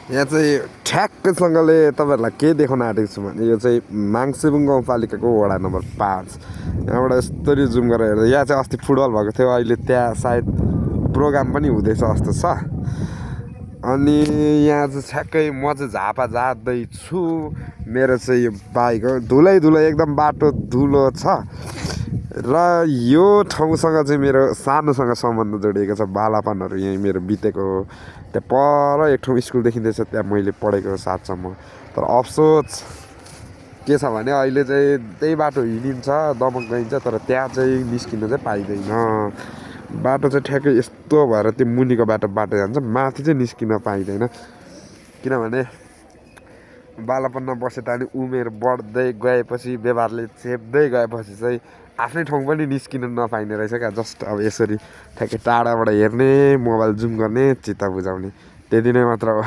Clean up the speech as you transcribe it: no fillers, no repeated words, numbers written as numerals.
यहाँ चाहिँ ठ्याक्कसँगले तपाईँहरूलाई के देखाउन आँटेको छु भने यो चाहिँ माङसेबुङ गाउँपालिकाको वडा नम्बर 5। यहाँबाट यस्तरी जुम गरेर हेर्दा यहाँ चाहिँ अस्ति फुटबल भएको थियो, अहिले त्यहाँ सायद प्रोग्राम पनि हुँदैछ जस्तो छ। अनि यहाँ चाहिँ ठ्याक्कै म चाहिँ झापा जाँदैछु। मेरो चाहिँ यो बाइक हो, धुलै एकदम बाटो धुलो छ। र यो ठाउँसँग चाहिँ मेरो सानोसँग सम्बन्ध जोडिएको छ, बालापनहरू यहीँ मेरो बितेको हो। त्यहाँ पर एक ठाउँ स्कुल देखिँदैछ, त्यहाँ मैले पढेको 7सम्म। तर अफसोस के छ भने अहिले चाहिँ त्यही बाटो हिँडिन्छ, दमक गइन्छ, तर त्यहाँ चाहिँ निस्किन चाहिँ पाइँदैन। बाटो चाहिँ ठ्याक्कै यस्तो भएर त्यो मुनिको बाटो जान्छ, माथि चाहिँ निस्किन पाइँदैन। किनभने बालापनमा बसे तानि उमेर बढ्दै गएपछि, व्यवहारले चेप्दै गएपछि चाहिँ आफ्नै ठाउँ पनि निस्किन नपाइने रहेछ क्या। जस्ट अब यसरी ठ्याक्कै टाढाबाट हेर्ने, मोबाइल जुम गर्ने, चित्त बुझाउने, त्यति नै मात्र हो।